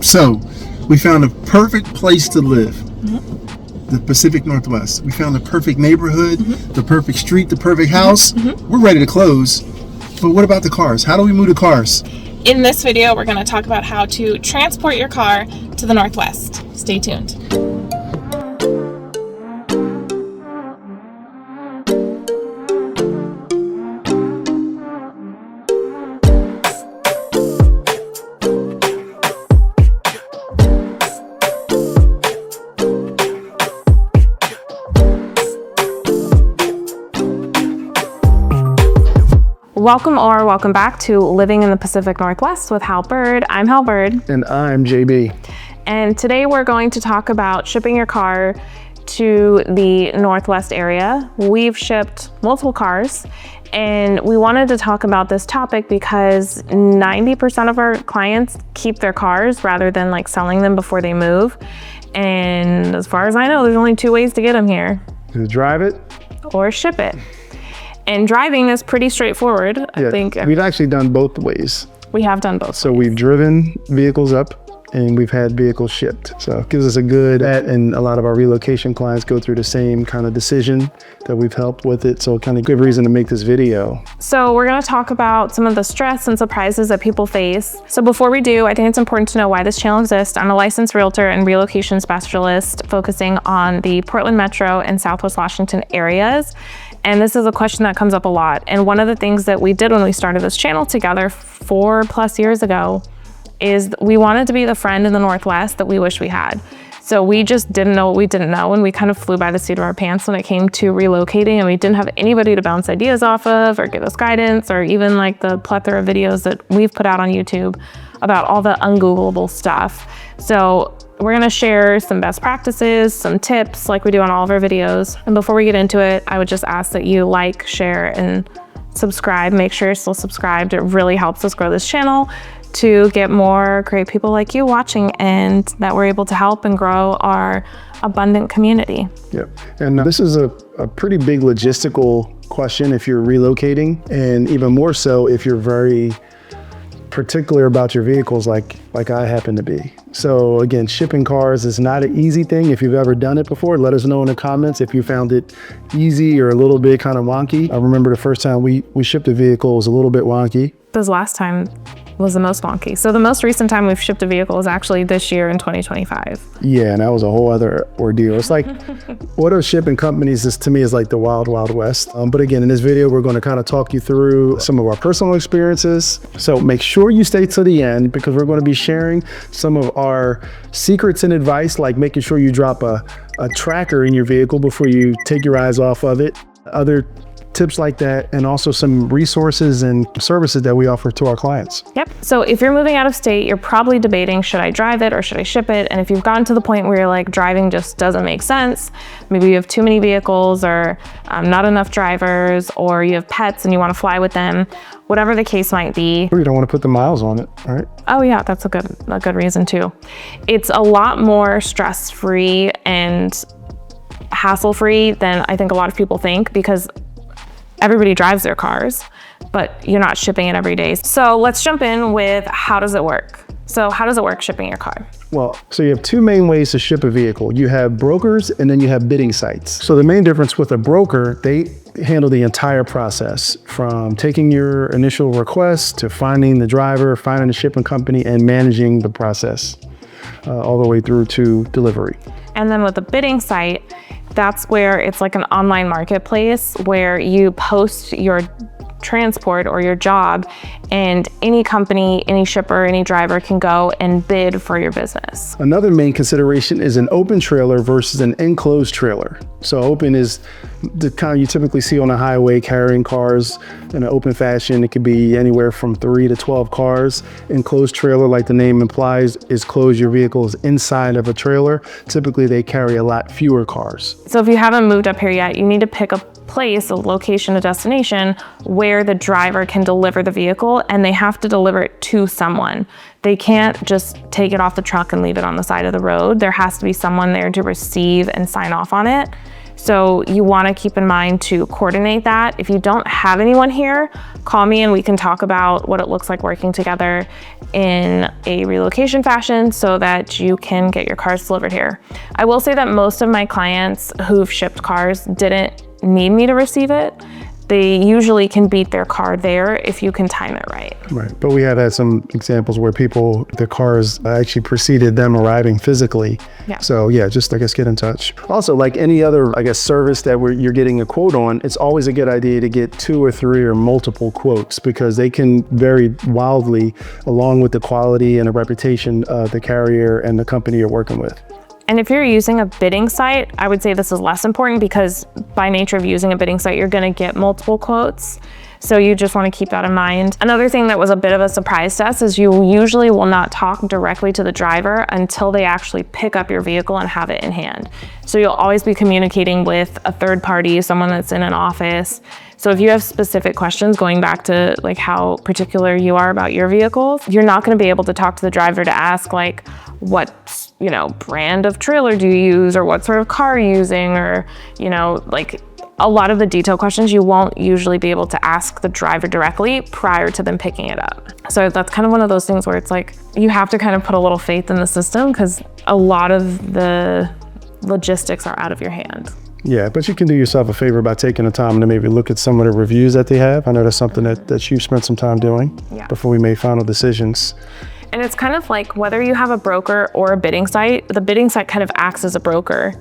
So, we found a perfect place to live. The Pacific Northwest. We found the perfect neighborhood, the perfect street, the perfect house. We're ready to close. But what about the cars? How do we move the cars? In this video, we're going to talk about how to transport your car to the Northwest. Stay tuned. Welcome back to Living in the Pacific Northwest with Hal Byrd. I'm Hal Byrd. And I'm JB. And today we're going to talk about shipping your car to the Northwest area. We've shipped multiple cars, and we wanted to talk about this topic because 90% of our clients keep their cars rather than like selling them before they move. And as far as I know, there's only two ways to get them here. To drive it or ship it. And driving is pretty straightforward. I think we've actually done both ways. We have done both. So we've driven vehicles up and we've had vehicles shipped. So it gives us a good, and a lot of our relocation clients go through the same kind of decision that we've helped with it. So kind of good reason to make this video. So we're going to talk about some of the stress and surprises that people face. So before we do, I think it's important to know why this channel exists. I'm a licensed realtor and relocation specialist focusing on the Portland Metro and Southwest Washington areas. And this is a question that comes up a lot. And one of the things that we did when we started this channel together 4+ years ago is we wanted to be the friend in the Northwest that we wish we had. So we just didn't know what we didn't know, and we kind of flew by the seat of our pants when it came to relocating, and we didn't have anybody to bounce ideas off of or give us guidance, or even like the plethora of videos that we've put out on YouTube about all the ungoogleable stuff. So we're gonna share some best practices, some tips like we do on all of our videos. And before we get into it, I would just ask that you like, share, and subscribe. Make sure you're still subscribed. It really helps us grow this channel to get more great people like you watching, and that we're able to help and grow our abundant community. Yep. And this is a pretty big logistical question if you're relocating, and even more so if you're very particular about your vehicles like I happen to be. So again, shipping cars is not an easy thing. If you've ever done it before, let us know in the comments if you found it easy or a little bit kind of wonky. I remember the first time we shipped a vehicle was a little bit wonky. This last time was the most wonky. So the most recent time we've shipped a vehicle was actually this year in 2025. Yeah, and that was a whole other ordeal. It's like auto shipping companies to me is like the wild, wild west. But again, in this video, we're going to kind of talk you through some of our personal experiences. So make sure you stay to the end because we're going to be sharing some of our secrets and advice, like making sure you drop a tracker in your vehicle before you take your eyes off of it. Other tips like that, and also some resources and services that we offer to our clients. Yep. So if you're moving out of state, you're probably debating, should I drive it or should I ship it? And if you've gotten to the point where you're like, driving just doesn't make sense, maybe you have too many vehicles or not enough drivers, or you have pets and you want to fly with them, whatever the case might be. Or you don't want to put the miles on it, right? Oh yeah, that's a good reason too. It's a lot more stress-free and hassle-free than I think a lot of people think, because everybody drives their cars, but you're not shipping it every day. So let's jump in with how does it work? So how does it work shipping your car? Well, so you have two main ways to ship a vehicle. You have brokers and then you have bidding sites. So the main difference with a broker, they handle the entire process from taking your initial request to finding the driver, finding the shipping company, and managing the process all the way through to delivery. And then with the bidding site, that's where it's like an online marketplace where you post your transport or your job, and any company, any shipper, any driver can go and bid for your business. Another main consideration is an open trailer versus an enclosed trailer. So open is the kind you typically see on a highway carrying cars in an open fashion. It could be anywhere from 3 to 12 cars. Enclosed trailer, like the name implies, is closed. Your vehicle is inside of a trailer. Typically they carry a lot fewer cars. So if you haven't moved up here yet, you need to pick a place, a location, a destination where the driver can deliver the vehicle, and they have to deliver it to someone. They can't just take it off the truck and leave it on the side of the road. There has to be someone there to receive and sign off on it. So you want to keep in mind to coordinate that. If you don't have anyone here, call me and we can talk about what it looks like working together in a relocation fashion so that you can get your cars delivered here. I will say that most of my clients who've shipped cars didn't need me to receive it. They usually can beat their car there if you can time it right. Right, but we have had some examples where the cars actually preceded them arriving physically. Yeah. So yeah, just I guess get in touch. Also, like any other, I guess, service that you're getting a quote on, it's always a good idea to get 2 or 3 or multiple quotes because they can vary wildly along with the quality and the reputation of the carrier and the company you're working with. And if you're using a bidding site, I would say this is less important because by nature of using a bidding site, you're gonna get multiple quotes. So you just wanna keep that in mind. Another thing that was a bit of a surprise to us is you usually will not talk directly to the driver until they actually pick up your vehicle and have it in hand. So you'll always be communicating with a third party, someone that's in an office. So if you have specific questions, going back to like how particular you are about your vehicles, you're not gonna be able to talk to the driver to ask like, what brand of trailer do you use, or what sort of car are you using, or like a lot of the detailed questions you won't usually be able to ask the driver directly prior to them picking it up. So that's kind of one of those things where it's like you have to kind of put a little faith in the system because a lot of the logistics are out of your hand. Yeah, but you can do yourself a favor by taking the time to maybe look at some of the reviews that they have. I know that's something that you've spent some time doing before we made final decisions. And it's kind of like whether you have a broker or a bidding site, the bidding site kind of acts as a broker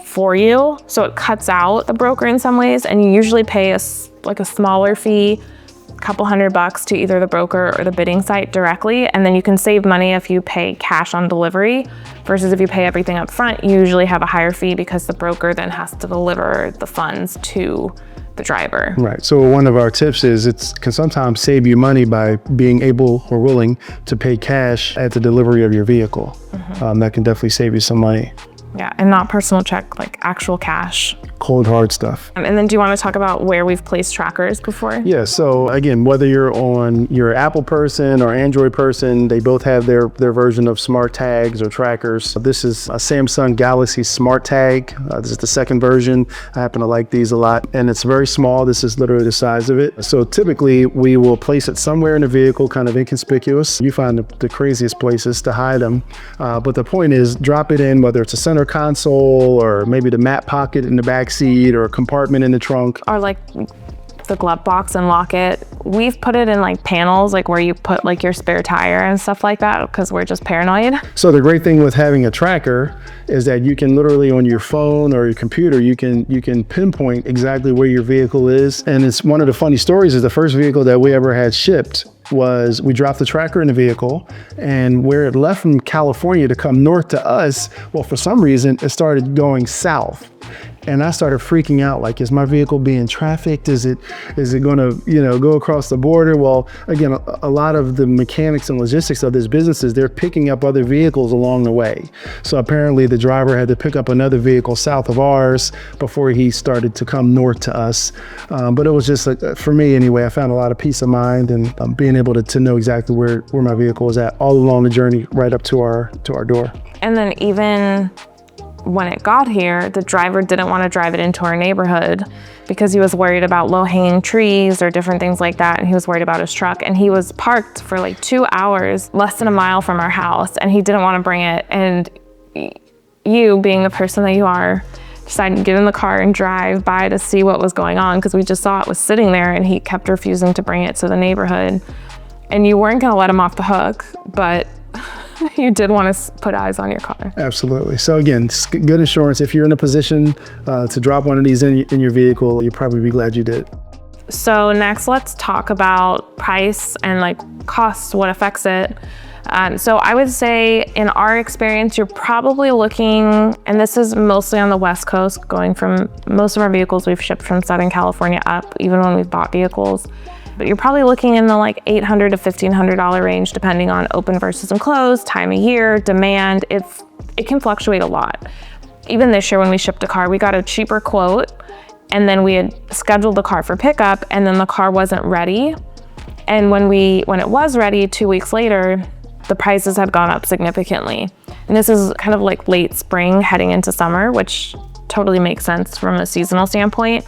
for you. So it cuts out the broker in some ways, and you usually pay a smaller fee, a couple $100 to either the broker or the bidding site directly. And then you can save money if you pay cash on delivery versus if you pay everything up front, you usually have a higher fee because the broker then has to deliver the funds to the driver. Right. So one of our tips is it can sometimes save you money by being able or willing to pay cash at the delivery of your vehicle. That can definitely save you some money. Yeah, and not personal check, like actual cash. Cold, hard stuff. And then do you want to talk about where we've placed trackers before? Yeah, so again, whether you're on your Apple person or Android person, they both have their version of smart tags or trackers. This is a Samsung Galaxy Smart Tag. This is the second version. I happen to like these a lot, and it's very small. This is literally the size of it. So typically we will place it somewhere in the vehicle, kind of inconspicuous. You find the craziest places to hide them. But the point is, drop it in, whether it's a center console or maybe the mat pocket in the back seat or a compartment in the trunk. Or like the glove box and lock it. We've put it in like panels, like where you put like your spare tire and stuff like that because we're just paranoid. So the great thing with having a tracker is that you can literally on your phone or your computer, you can pinpoint exactly where your vehicle is. And it's one of the funny stories is the first vehicle that we ever had shipped was we dropped the tracker in the vehicle, and where it left from California to come north to us, well, for some reason, it started going south. And I started freaking out, like, is my vehicle being trafficked? Is it gonna, go across the border? Well, again, a lot of the mechanics and logistics of this business is they're picking up other vehicles along the way. So apparently the driver had to pick up another vehicle south of ours before he started to come north to us. But it was just, for me anyway, I found a lot of peace of mind and being able to know exactly where my vehicle is at all along the journey right up to our door. And then even when it got here, the driver didn't want to drive it into our neighborhood because he was worried about low-hanging trees or different things like that, and he was worried about his truck. And he was parked for like 2 hours, less than a mile from our house, and he didn't want to bring it. And you, being the person that you are, decided to get in the car and drive by to see what was going on because we just saw it was sitting there, and he kept refusing to bring it to the neighborhood. And you weren't going to let him off the hook, but you did want to put eyes on your car. Absolutely. So again, good insurance. If you're in a position to drop one of these in your vehicle, you'll probably be glad you did. So next, let's talk about price and like cost, what affects it. So I would say in our experience, you're probably looking, and this is mostly on the West Coast, going from most of our vehicles we've shipped from Southern California up, even when we've bought vehicles. But you're probably looking in the like $800 to $1,500 range, depending on open versus enclosed, time of year, demand. It can fluctuate a lot. Even this year when we shipped a car, we got a cheaper quote, and then we had scheduled the car for pickup, and then the car wasn't ready. And when it was ready 2 weeks later, the prices had gone up significantly. And this is kind of like late spring heading into summer, which totally makes sense from a seasonal standpoint.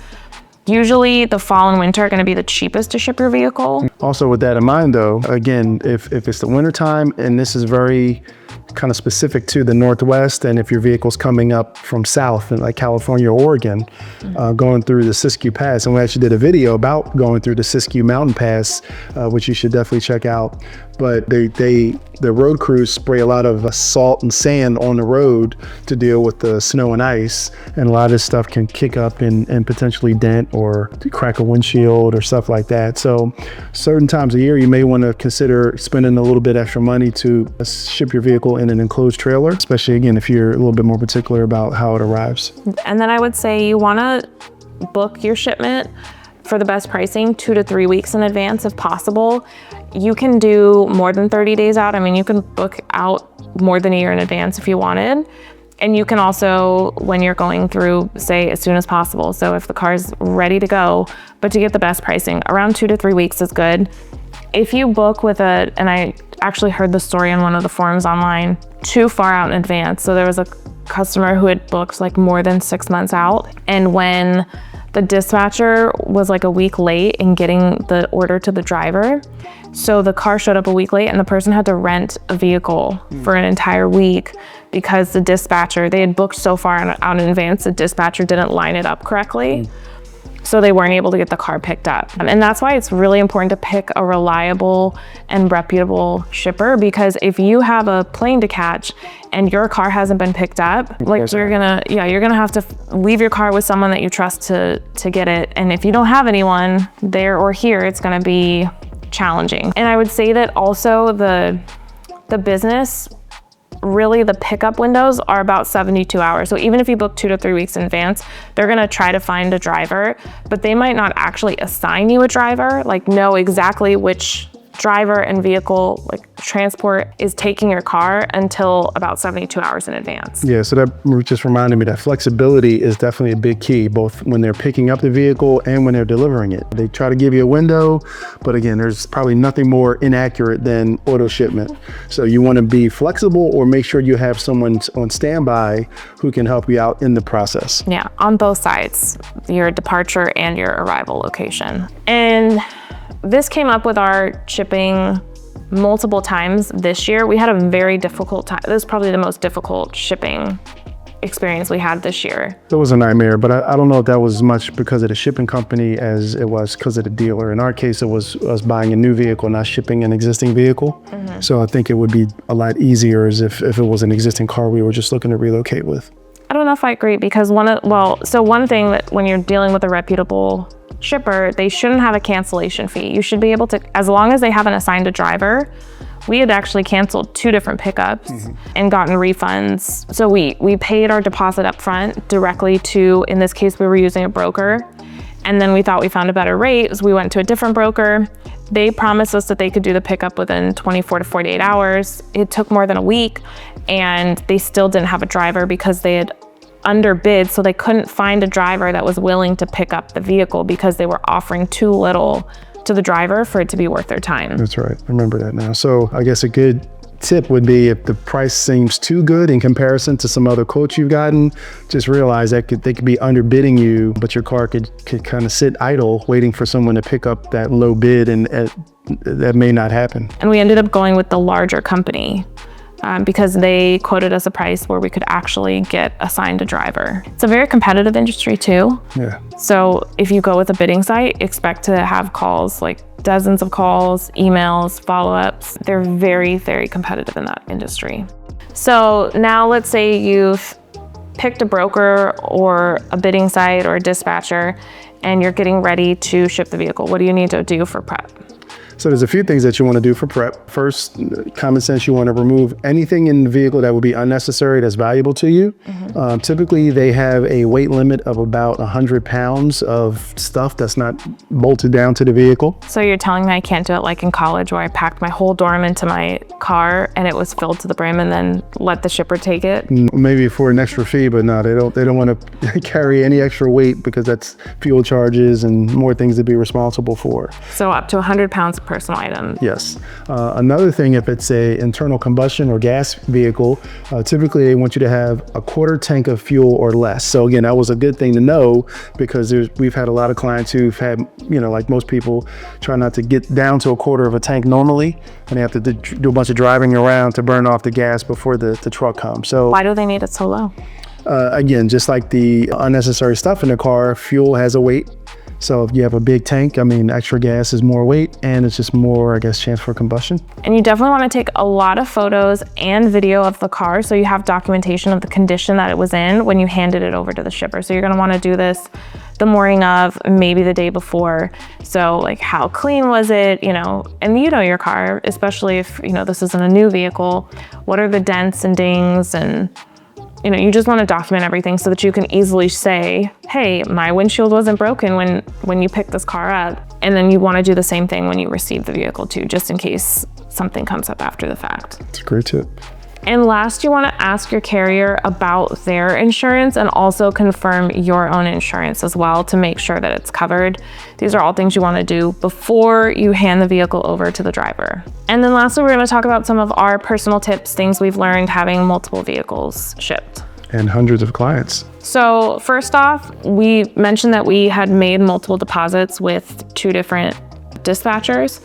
Usually the fall and winter are going to be the cheapest to ship your vehicle. Also with that in mind though, again, if it's the winter time, and this is very kind of specific to the Northwest, and if your vehicle's coming up from south in like California or Oregon, going through the Siskiyou Pass, and we actually did a video about going through the Siskiyou Mountain Pass, which you should definitely check out. But the road crews spray a lot of salt and sand on the road to deal with the snow and ice, and a lot of this stuff can kick up and potentially dent or crack a windshield or stuff like that. So certain times of year you may want to consider spending a little bit extra money to ship your vehicle in an enclosed trailer, especially again if you're a little bit more particular about how it arrives. And then I would say you want to book your shipment for the best pricing 2 to 3 weeks in advance if possible. You can do more than 30 days out. I mean, you can book out more than a year in advance if you wanted. And you can also, when you're going through, say as soon as possible. So if the car's ready to go, but to get the best pricing, around 2 to 3 weeks is good. If you book with and I actually heard the story on one of the forums online, too far out in advance. So there was a customer who had booked like more than 6 months out. And when the dispatcher was like a week late in getting the order to the driver, so the car showed up a week late and the person had to rent a vehicle for an entire week because the dispatcher, they had booked so far out in advance, the dispatcher didn't line it up correctly. So they weren't able to get the car picked up. And that's why it's really important to pick a reliable and reputable shipper, because if you have a plane to catch and your car hasn't been picked up, like you're gonna have to leave your car with someone that you trust to get it. And if you don't have anyone there or here, it's gonna be challenging. And I would say that also the business, really the pickup windows are about 72 hours. So even if you book 2 to 3 weeks in advance, they're gonna try to find a driver, but they might not actually assign you a driver, like know exactly which driver and vehicle, like transport, is taking your car until about 72 hours in advance. Yeah, so that just reminded me that flexibility is definitely a big key, both when they're picking up the vehicle and when they're delivering it. They try to give you a window, but again, there's probably nothing more inaccurate than auto shipment. So you want to be flexible or make sure you have someone on standby who can help you out in the process. Yeah, on both sides, your departure and your arrival location. And this came up with our shipping multiple times this year. We had a very difficult time. This is probably the most difficult shipping experience we had this year. It was a nightmare, but I don't know if that was as much because of the shipping company as it was because of the dealer. In our case, it was us buying a new vehicle, not shipping an existing vehicle. So I think it would be a lot easier as if it was an existing car we were just looking to relocate with. I don't know if I agree, because one thing that when you're dealing with a reputable shipper, they shouldn't have a cancellation fee. You should be able to, as long as they haven't assigned a driver. We had actually canceled 2 different pickups and gotten refunds. So we paid our deposit up front directly to, in this case, we were using a broker. And then we thought we found a better rate, so we went to a different broker. They promised us that they could do the pickup within 24 to 48 hours. It took more than a week, and they still didn't have a driver because they had underbid, so they couldn't find a driver that was willing to pick up the vehicle because they were offering too little to the driver for it to be worth their time. That's right, I remember that now. So I guess a good tip would be, if the price seems too good in comparison to some other quotes you've gotten, just realize that they could be underbidding you, but your car could kind of sit idle waiting for someone to pick up that low bid, and that may not happen. And we ended up going with the larger company because they quoted us a price where we could actually get assigned a driver. It's a very competitive industry too. Yeah. So if you go with a bidding site, expect to have calls, like dozens of calls, emails, follow-ups. They're very, very competitive in that industry. So now let's say you've picked a broker or a bidding site or a dispatcher and you're getting ready to ship the vehicle. What do you need to do for prep? So there's a few things that you want to do for prep. First, common sense, you want to remove anything in the vehicle that would be unnecessary that's valuable to you. Typically, they have a weight limit of about 100 pounds of stuff that's not bolted down to the vehicle. So you're telling me I can't do it like in college, where I packed my whole dorm into my car and it was filled to the brim and then let the shipper take it? Maybe for an extra fee, but no, they don't want to carry any extra weight because that's fuel charges and more things to be responsible for. So up to 100 pounds personal item. Yes. Another thing, if it's a internal combustion or gas vehicle, typically they want you to have a quarter tank of fuel or less. So again, that was a good thing to know, because we've had a lot of clients who've had, like most people, try not to get down to a quarter of a tank normally, and they have to do a bunch of driving around to burn off the gas before the truck comes. So why do they need it so low? Again, just like the unnecessary stuff in the car, fuel has a weight. So if you have a big tank, extra gas is more weight, and it's just more, chance for combustion. And you definitely want to take a lot of photos and video of the car so you have documentation of the condition that it was in when you handed it over to the shipper. So you're going to want to do this the morning of, maybe the day before. So like, how clean was it, and your car, especially if, this isn't a new vehicle, what are the dents and dings, and you just want to document everything so that you can easily say, hey, my windshield wasn't broken when you picked this car up. And then you want to do the same thing when you receive the vehicle too, just in case something comes up after the fact. It's a great tip. And last, you want to ask your carrier about their insurance, and also confirm your own insurance as well to make sure that it's covered. These are all things you want to do before you hand the vehicle over to the driver. And then lastly, we're going to talk about some of our personal tips, things we've learned having multiple vehicles shipped. And hundreds of clients. So first off, we mentioned that we had made multiple deposits with 2 different dispatchers.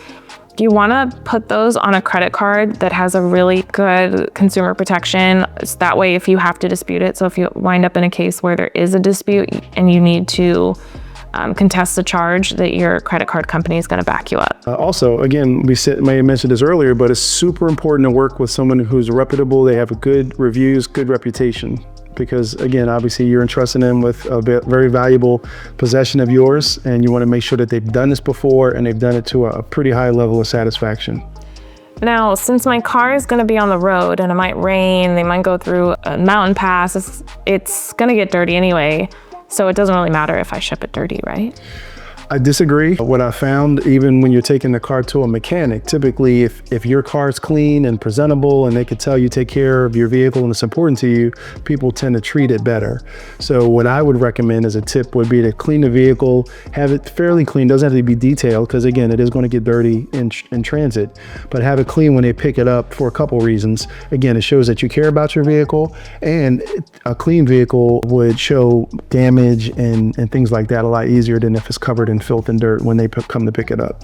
You want to put those on a credit card that has a really good consumer protection. It's that way, if you have to dispute it, so if you wind up in a case where there is a dispute and you need to contest the charge, that your credit card company is going to back you up. Also, again, may have mentioned this earlier, but it's super important to work with someone who's reputable. They have good reviews, good reputation. Because again, obviously you're entrusting them with a very valuable possession of yours, and you want to make sure that they've done this before and they've done it to a pretty high level of satisfaction. Now, since my car is going to be on the road and it might rain, they might go through a mountain pass, it's going to get dirty anyway. So it doesn't really matter if I ship it dirty, right? I disagree. What I found, even when you're taking the car to a mechanic, typically if your car's clean and presentable and they could tell you take care of your vehicle and it's important to you, people tend to treat it better. So what I would recommend as a tip would be to clean the vehicle, have it fairly clean. Doesn't have to be detailed, because again, it is going to get dirty in transit, but have it clean when they pick it up for a couple reasons. Again, it shows that you care about your vehicle, and a clean vehicle would show damage and things like that a lot easier than if it's covered in filth and dirt when they come to pick it up.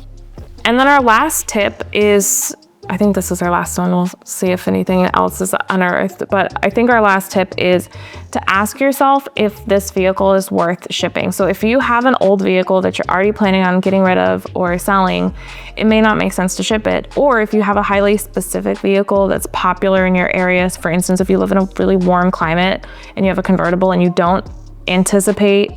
And then our last tip is, I think this is our last one, we'll see if anything else is unearthed, but I think our last tip is to ask yourself if this vehicle is worth shipping. So if you have an old vehicle that you're already planning on getting rid of or selling, it may not make sense to ship it. Or if you have a highly specific vehicle that's popular in your areas, for instance, if you live in a really warm climate and you have a convertible and you don't anticipate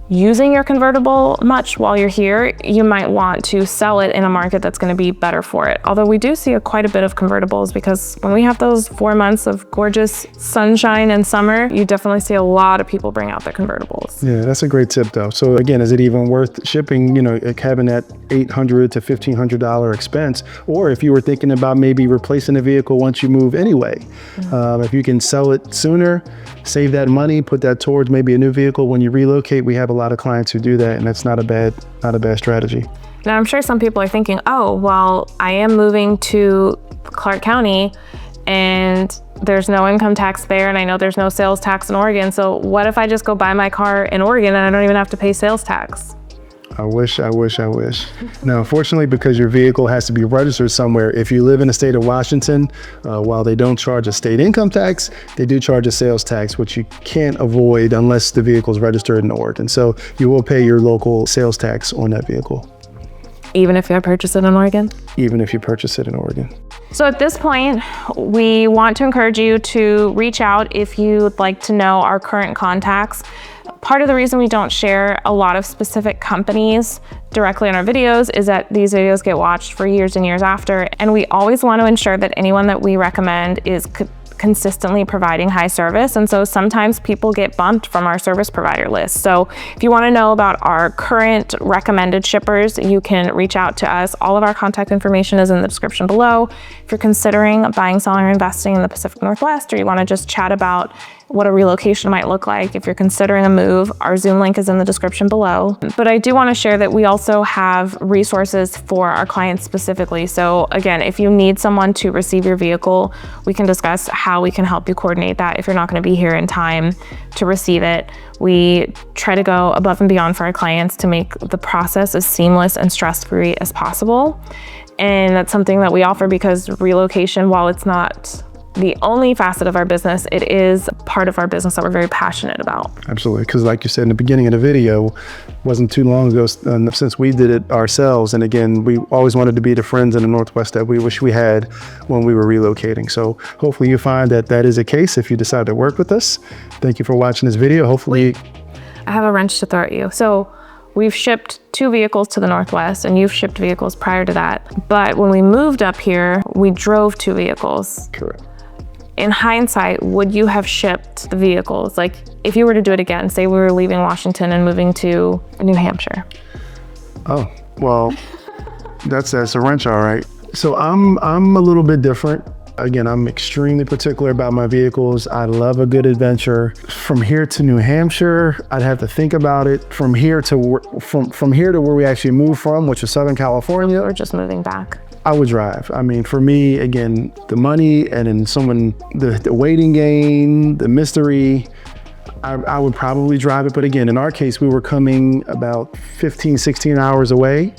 using your convertible much while you're here, you might want to sell it in a market that's going to be better for it. Although we do see quite a bit of convertibles, because when we have those 4 months of gorgeous sunshine and summer, you definitely see a lot of people bring out their convertibles. Yeah, that's a great tip though. So again, is it even worth shipping, having that $800 to $1,500 expense? Or if you were thinking about maybe replacing the vehicle once you move anyway, if you can sell it sooner, save that money, put that towards maybe a new vehicle when you relocate. We have a lot of clients who do that, and that's not a bad strategy. Now, I'm sure some people are thinking, oh, well, I am moving to Clark County and there's no income tax there, and I know there's no sales tax in Oregon. So what if I just go buy my car in Oregon and I don't even have to pay sales tax? I wish. Now, unfortunately, because your vehicle has to be registered somewhere, if you live in the state of Washington, while they don't charge a state income tax, they do charge a sales tax, which you can't avoid unless the vehicle is registered in Oregon. So you will pay your local sales tax on that vehicle. Even if you purchase it in Oregon? Even if you purchase it in Oregon. So at this point, we want to encourage you to reach out if you'd like to know our current contacts. Part of the reason we don't share a lot of specific companies directly on our videos is that these videos get watched for years and years after, and we always want to ensure that anyone that we recommend is consistently providing high service. And so sometimes people get bumped from our service provider list. So if you want to know about our current recommended shippers, you can reach out to us. All of our contact information is in the description below. If you're considering buying, selling, or investing in the Pacific Northwest, or you want to just chat about what a relocation might look like, if you're considering a move, our Zoom link is in the description below. But I do want to share that we also have resources for our clients specifically. So again, if you need someone to receive your vehicle, we can discuss how we can help you coordinate that if you're not going to be here in time to receive it. We try to go above and beyond for our clients to make the process as seamless and stress-free as possible. And that's something that we offer because relocation, while it's not the only facet of our business, it is part of our business that we're very passionate about. Absolutely, because like you said in the beginning of the video, wasn't too long ago since we did it ourselves. And again, we always wanted to be the friends in the Northwest that we wish we had when we were relocating. So hopefully you find that that is the case if you decide to work with us. Thank you for watching this video. Hopefully. I have a wrench to throw at you. So we've shipped 2 vehicles to the Northwest, and you've shipped vehicles prior to that. But when we moved up here, we drove 2 vehicles. Correct. In hindsight, would you have shipped the vehicles? Like if you were to do it again, say we were leaving Washington and moving to New Hampshire. Oh, well, that's a wrench, all right. So I'm a little bit different. Again, I'm extremely particular about my vehicles. I love a good adventure. From here to New Hampshire, I'd have to think about it. From here to where we actually moved from, which is Southern California. Or just moving back. I would drive. I mean, for me, again, the money and then the waiting game, the mystery, I would probably drive it. But again, in our case, we were coming about 15, 16 hours away.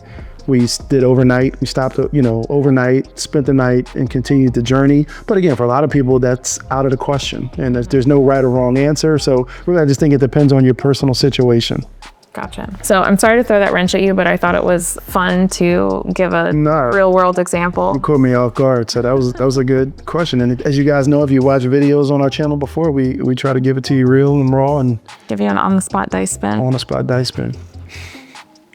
We did overnight. We stopped, overnight, spent the night, and continued the journey. But again, for a lot of people, that's out of the question. And there's no right or wrong answer. So really, I just think it depends on your personal situation. Gotcha. So I'm sorry to throw that wrench at you, but I thought it was fun to give a real world example. You caught me off guard. So that was a good question. And as you guys know, if you watch videos on our channel before, we try to give it to you real and raw and give you an on-the-spot dice spin. On-the-spot dice spin.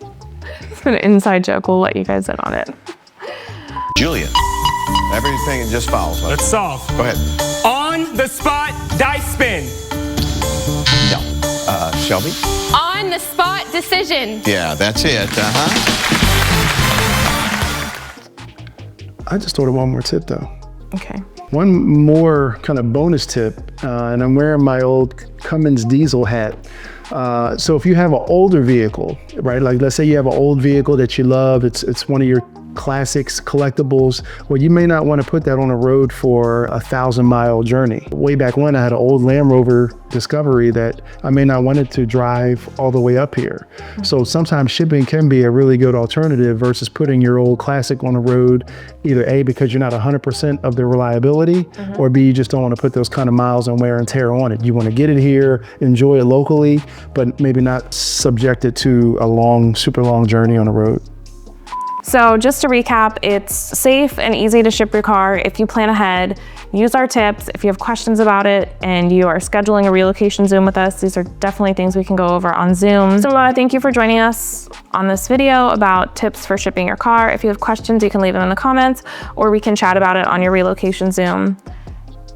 It's an inside joke. We'll let you guys in on it. Julia, everything just follows. Let's solve. Go ahead. On the spot dice spin. No. Shelby? On the spot decision. Yeah, that's it. I just thought of one more tip though. Okay. One more kind of bonus tip, and I'm wearing my old Cummins diesel hat. So if you have an older vehicle, right? Like let's say you have an old vehicle that you love, it's one of your classics, collectibles. Well, you may not want to put that on a road for a 1,000-mile journey. Way back when, I had an old Land Rover Discovery that I may not want it to drive all the way up here. So sometimes shipping can be a really good alternative versus putting your old classic on the road, either A, because you're not 100% of the reliability, or B, you just don't want to put those kind of miles and wear and tear on it. You want to get it here, enjoy it locally, but maybe not subject it to a super long journey on the road. So just to recap, it's safe and easy to ship your car if you plan ahead. Use our tips. If you have questions about it and you are scheduling a relocation Zoom with us, these are definitely things we can go over on Zoom. So thank you for joining us on this video about tips for shipping your car. If you have questions, you can leave them in the comments or we can chat about it on your relocation Zoom.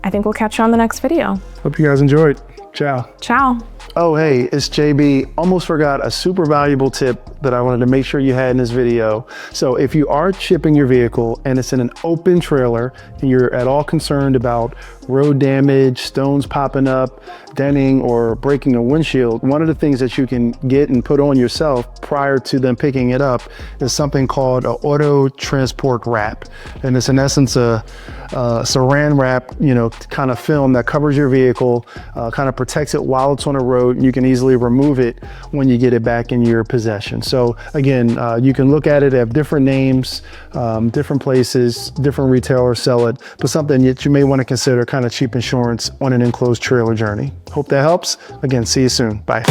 I think we'll catch you on the next video. Hope you guys enjoyed. Ciao. Ciao. Oh, hey, it's JB. Almost forgot a super valuable tip that I wanted to make sure you had in this video. So if you are shipping your vehicle and it's in an open trailer and you're at all concerned about road damage, stones popping up, denting, or breaking a windshield, one of the things that you can get and put on yourself prior to them picking it up is something called an auto transport wrap. And it's in essence a saran wrap, kind of film that covers your vehicle, kind of protects it while it's on the road, and you can easily remove it when you get it back in your possession. So again, you can look at it, have different names, different places, different retailers sell it, but something that you may want to consider kind of cheap insurance on an enclosed trailer journey. Hope that helps. Again, see you soon. Bye.